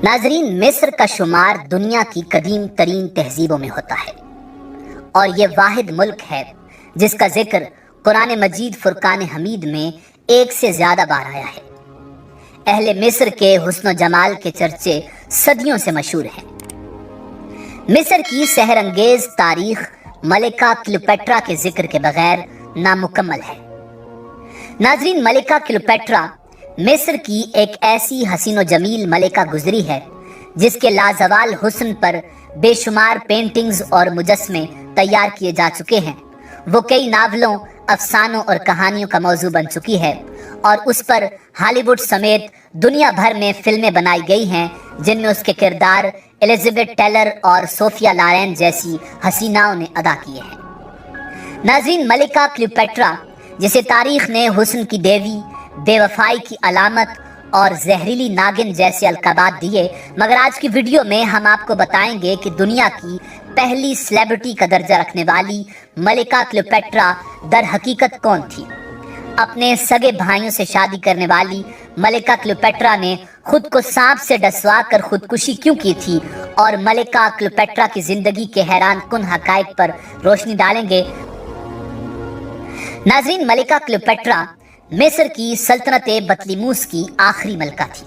नाजरीन, मिस्र का शुमार दुनिया की कदीम तरीन तहजीबों में होता है और ये वाहिद मुल्क है जिसका जिक्र कुरान मजीद फुरकान हमीद में एक से ज़्यादा बार आया है। अहले मिस्र के हुस्न जमाल के चर्चे सदियों से मशहूर हैं। मिस्र की सहरंगेज तारीख मलिका क्लियोपेट्रा के जिक्र के बगैर नामुकम्मल है। नाजरीन, मलिका क्लियोपेट्रा मिस्र की एक ऐसी हसीनो जमील मलिका गुजरी है जिसके लाजवाल हुस्न पर बेशुमार पेंटिंग्स और मुजस्मे तैयार किए जा चुके हैं। वो कई नावलों, अफसानों और कहानियों का मौजू बन चुकी है और उस पर हॉलीवुड समेत दुनिया भर में फिल्में बनाई गई हैं जिनमें उसके किरदार एलिजाबेथ टेलर और सोफिया लॉरेन जैसी हसीनाओं ने अदा किए हैं। नाज़रीन, मलिका क्लियोपेट्रा जिसे तारीख ने हुस्न की देवी, बेवफाई की अलामत और जहरीली नागिन जैसे अलकाबात दिए, मगर आज की वीडियो में हम आपको बताएंगे कि दुनिया की पहली सेलिब्रिटी का दर्जा रखने वाली मलिका क्लियोपेट्रा दर हकीकत कौन थी। अपने सगे भाइयों से शादी करने वाली मलिका क्लियोपेट्रा ने खुद को सांप से डसवा कर खुदकुशी क्यों की थी और मलिका क्लियोपेट्रा की जिंदगी के हैरान कुन हकायक पर रोशनी डालेंगे। नाज़रीन, मलिका क्लियोपेट्रा मिस्र की सल्तनत बतलीमूस की आखिरी मलका थी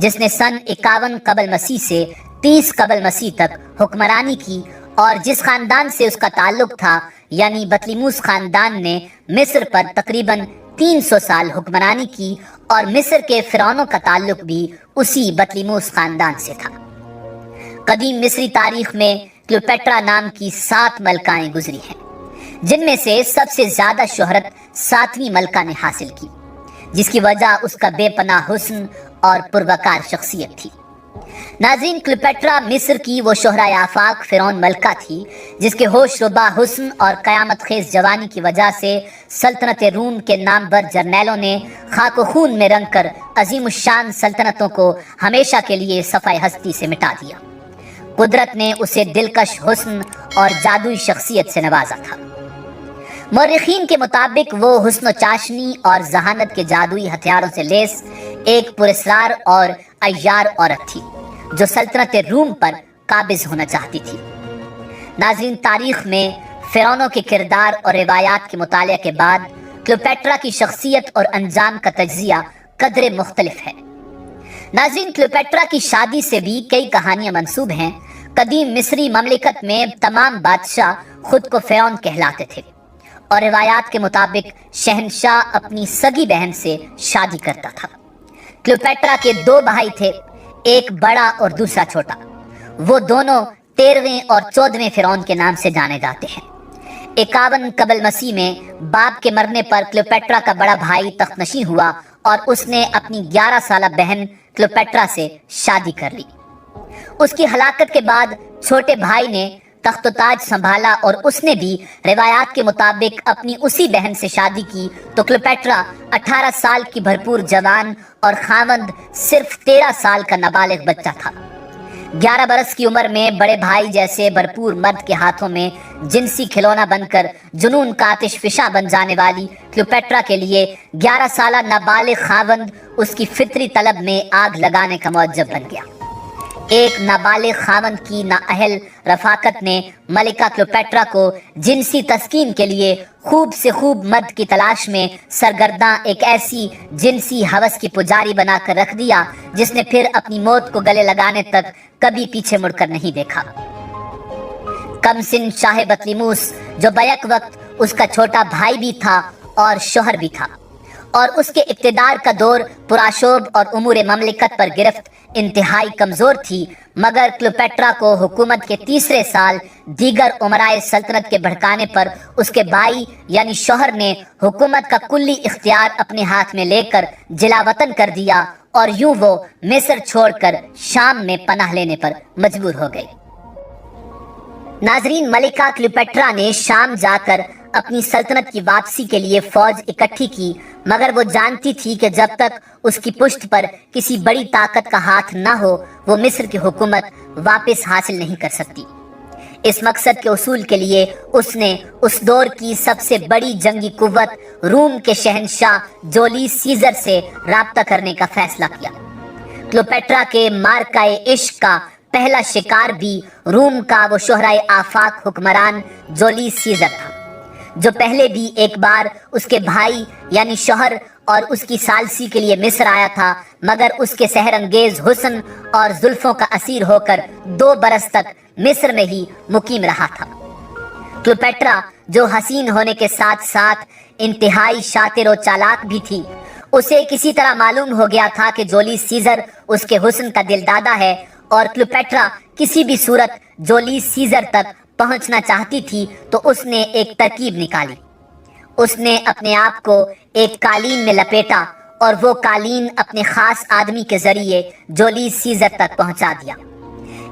जिसने सन 51 कबल मसीह से 30 कबल मसीह तक हुक्मरानी की और जिस खानदान से उसका ताल्लुक था यानी बतलीमूस खानदान ने मिस्र पर तकरीबन 300 साल हुक्मरानी की और मिस्र के फिरौनों का ताल्लुक भी उसी बतलीमूस खानदान से था। कदीम मिस्री तारीख में क्लियोपेट्रा नाम की 7 मलकाएं गुजरी हैं जिनमें से सबसे ज्यादा शोहरत 7वीं मलका ने हासिल की, जिसकी वजह उसका बेपनाह हुस्न और पुरवकार शख्सियत थी। नाज़रीन, क्लियोपेट्रा मिस्र की वो शोहराए आफाक फिरौन मलका थी जिसके होश रुबा हुस्न और कयामत खेज जवानी की वजह से सल्तनत रूम के नामवर जर्नैलों ने खाको खून में रंग कर अजीम शान सल्तनतों को हमेशा के लिए सफाई हस्ती से मिटा दिया। कुदरत ने उसे दिलकश हुस्न और जादुई शख्सियत से नवाजा था। मौरिखीन के मुताबिक वो हुस्न चाशनी और जहानत के जादुई हथियारों से लेस एक पुरस्कार और अय्यार औरत थी जो सल्तनत रूम पर काबिज होना चाहती थी। नाज़रीन, तारीख में फिरौनों के किरदार और रिवायात के मुताले के बाद क्लियोपेट्रा की शख्सियत और अंजाम का तज्जिया कदरे मुख्तलिफ है। नाज़रीन, क्लियोपेट्रा की शादी से भी कई कहानियां मंसूब हैं। कदीम मिस्री ममलिकत में तमाम बादशाह खुद को फिरौन कहलाते थे और रिवायात के मुताबिक शहनशाह अपनी सगी बहन से शादी करता था। क्लियोपेट्रा के 2 भाई थे, एक बड़ा और दूसरा छोटा। वो दोनों 13वें और 14वें फिरौन के नाम से जाने जाते हैं। 51 कबल मसीह में बाप के मरने पर क्लियोपेट्रा का बड़ा भाई तख्तनशी हुआ और उसने अपनी 11 साला बहन क्लियोपेट्रा से शादी कर ली। उसकी हलाकत के बाद छोटे भाई ने तख्त ताज संभाला और उसने भी रिवायात के मुताबिक अपनी उसी बहन से शादी की तो क्लियोपेट्रा 18 साल की भरपूर जवान और खावंद सिर्फ 13 साल का नाबालिग बच्चा था। 11 बरस की उम्र में बड़े भाई जैसे भरपूर मर्द के हाथों में जिनसी खिलौना बनकर जुनून का आतिश फिशा बन जाने वाली क्लियोपेट्रा के लिए 11 साला नाबालिग खावंद उसकी फितरी तलब में आग लगाने का मौजब बन गया। एक नाबालिग खावंद की नाअहल रफाकत ने मलिका क्लियोपेट्रा को जिनसी तस्कीन के लिए खूब से खूब मर्द की तलाश में सरगर्दा एक ऐसी जिनसी हवस की पुजारी बनाकर रख दिया जिसने फिर अपनी मौत को गले लगाने तक कभी पीछे मुड़कर नहीं देखा। कमसिन शाह बतलीमूस जो बैक वक्त उसका छोटा भाई भी था और शोहर भी था और उसके इक्तिदार का दौर पुराशोभ और उमूर ममलिकत पर गिरफ्त इंतहाई कमजोर थी, मगर क्लियोपेट्रा को हुकूमत के 3रे साल दीगर उमराए सल्तनत के भड़काने पर उसके भाई यानी शोहर ने हुकूमत का कुल्ली इख्तियार अपने हाथ में लेकर जिलावतन कर दिया और यूं वो मिस्र छोड़कर शाम में पनाह लेने पर मजबूर हो गई। नाजरीन, मलिका क्लियोपेट्रा ने शाम जाकर अपनी सल्तनत की वापसी के लिए फौज इकट्ठी की, मगर वो जानती थी कि जब तक उसकी पुश्त पर किसी बड़ी ताकत का हाथ न हो वो मिस्र की हुकूमत वापस हासिल नहीं कर सकती। इस मकसद के उसूल के लिए उसने उस दौर की सबसे बड़ी जंगी कुव्वत रूम के शहनशाह जूलियस सीजर से राब्ता करने का फैसला किया। क्लियोपेट्रा के मार्काए इश्क का पहला शिकार भी रूम का वो शोहराए आफाक हुक्मरान जूलियस सीजर था, जो पहले भी एक बार उसके भाई यानी शौहर और उसकी सालसी के लिए मिस्र आया था, मगर उसके सहर अंगेज हुस्न और जुल्फों का असीर होकर 2 बरस तक मिस्र में ही मुकीम रहा था। क्लियोपेट्रा, जो हसीन होने के साथ साथ इंतहाई शातिर और चालाक भी थी, उसे किसी तरह मालूम हो गया था कि जूलियस सीजर उसके हुस्न का दिलदादा है और क्लियोपेट्रा किसी भी सूरत जूलियस सीजर तक पहुंचना चाहती थी, तो उसने एक तरकीब निकाली। उसने अपने आप को एक कालीन में लपेटा और वो कालीन अपने खास आदमी के जरिए जूलियस सीजर तक पहुंचा दिया।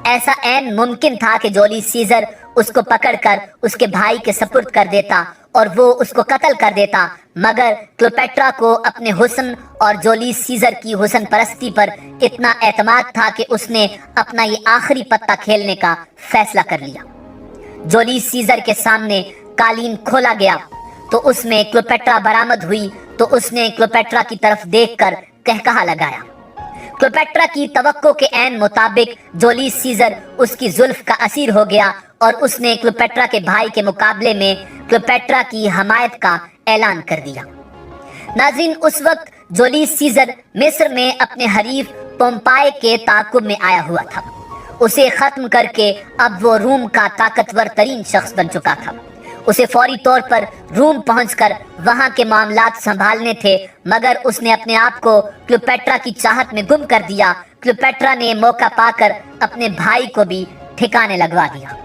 ऐसा ऐन मुमकिन था कि जूलियस सीजर उसको पकड़कर उसके भाई के सपुर्द कर देता और वो उसको कत्ल कर देता, मगर क्लियोपेट्रा को अपने हुस्न और जूलियस सीजर की हुस्न परस्ती पर इतना एतमाद था कि उसने अपना ये आखिरी पत्ता खेलने का फैसला कर लिया। जूलियस सीजर के सामने कालीन खोला गया तो उसमें क्लियोपेट्रा बरामद हुई, तो उसने क्लियोपेट्रा की तरफ देखकर कहकहा लगाया। क्लियोपेट्रा की तवक्को के ऐन मुताबिक जूलियस सीजर उसकी जुल्फ का असीर हो गया और उसने क्लियोपेट्रा के भाई के मुकाबले में क्लियोपेट्रा की हमायत का ऐलान कर दिया। नाज़रीन, उस वक्त जूलियस सीजर मिस्र में अपने हरीफ पोम्पाई के ताक़ुब में आया हुआ था। उसे खत्म करके अब वो रूम का ताकतवर तरीन शख्स बन चुका था। उसे फौरी तौर पर रूम पहुंचकर वहां के मामलात संभालने थे, मगर उसने अपने आप को क्लियोपेट्रा की चाहत में गुम कर दिया। क्लियोपेट्रा ने मौका पाकर अपने भाई को भी ठिकाने लगवा दिया।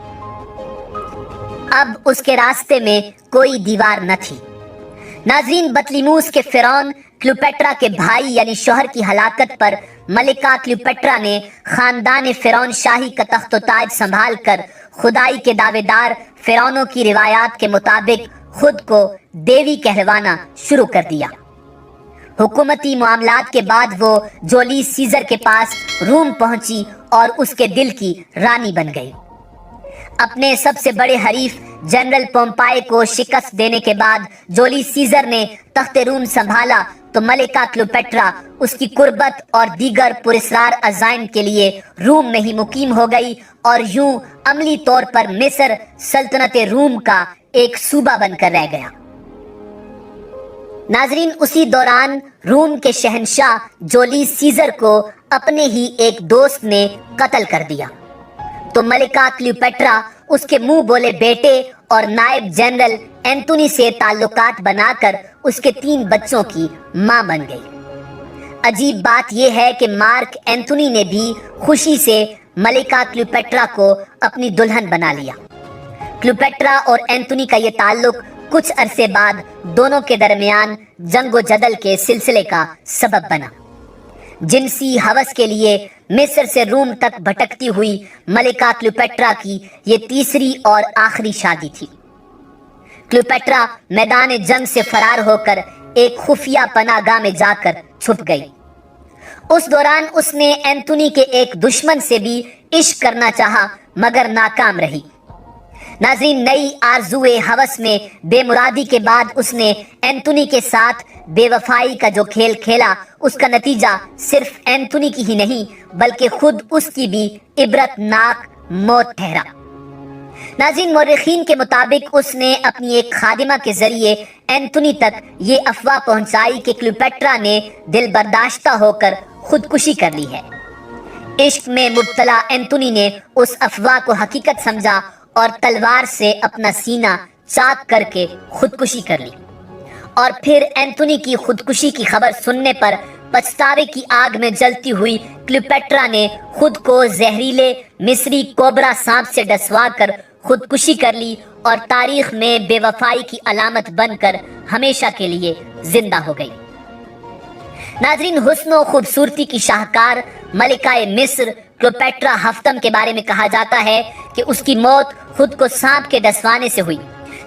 अब उसके रास्ते में कोई दीवार न थी। नाज़रीन, बतलीमूस के फिरौन क्लियोपेट्रा के भाई यानी शौहर की हलाकत पर मलिका क्लियोपेट्रा ने खानदान फिरौन शाही का तख्त ताज संभाल कर खुदाई के दावेदार फिरौनों की रिवायात के मुताबिक खुद को देवी कहलवाना शुरू कर दिया। हुकूमती मामलात के बाद वो जूलियस सीजर के पास रूम पहुंची और उसके दिल की रानी बन गई। अपने सबसे बड़े हरीफ जनरल पोम्पाई को शिकस्त देने के बाद जूलियस सीजर ने तख्त रूम संभाला तो मलिका क्लियोपेट्रा उसकी कुर्बत और दीगर पुरस्रार अज़ाइम के लिए रूम में ही मुकीम हो गई और यूं अमली तौर पर मिस्र सल्तनत रूम का एक सूबा बनकर रह गया। नाजरीन, उसी दौरान रूम के शहंशाह जूलियस सीजर को अपने ही एक दोस्त ने कत्ल कर दिया, तो मलिका क्लियोपेट्रा उसके मुंह बोले बेटे और नायब जनरल एंथोनी से ताल्लुकात बनाकर उसके 3 बच्चों की मां बन गई। अजीब बात यह है कि मार्क एंथोनी ने भी खुशी से मलिका क्लियोपेट्रा को अपनी दुल्हन बना लिया। क्लियोपेट्रा और एंथोनी का यह ताल्लुक कुछ अरसे बाद दोनों के दरमियान जंगो जदल के सिलसिले का सबब बना। जिनसी हवस के लिए मिस्र से रूम तक भटकती हुई मलिका क्लियोपेट्रा की ये तीसरी और आखिरी शादी थी। क्लियोपेट्रा मैदान जंग से फरार होकर एक खुफिया पनाहगाह में जाकर छुप गई। उस दौरान उसने एंथोनी के एक दुश्मन से भी इश्क करना चाहा, मगर नाकाम रही। नाज़रीन, नई आरज़ुए हवस में बेमुरादी के बाद उसने एंथोनी के साथ बेवफाई का जो खेल खेला, उसका नतीजा सिर्फ एंथोनी की ही नहीं बल्कि खुद उसकी भी इबरतनाक मौत ठहरा। नाज़रीन, मौरखीन के मुताबिक उसने अपनी एक खादिमा के जरिए एंथोनी तक ये अफवाह पहुंचाई कि क्लियोपेट्रा ने दिल बर्दाश्ता होकर खुदकुशी कर ली है। इश्क में मुब्तला एंथोनी ने उस अफवाह को हकीकत समझा और तलवार से अपना सीना चाक करके खुदकुशी कर ली। और फिर एंथोनी की खुदकुशी की खबर सुनने पर पछतावे की आग में जलती हुई क्लियोपेट्रा ने खुद को जहरीले मिस्री कोबरा सांप से डसवा कर खुदकुशी कर ली और तारीख में बेवफाई की अलामत बनकर हमेशा के लिए जिंदा हो गई। नाजरीन, हुस्न और खूबसूरती की शाहकार मलिकाए मिस्र क्लियोपेट्रा हफ्तम के बारे में कहा जाता है कि उसकी मौत खुद को सांप के डसवाने से हुई।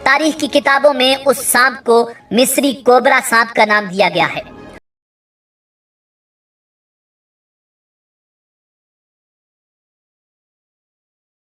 तारीख की किताबों में उस सांप को मिस्री कोबरा सांप का नाम दिया गया है।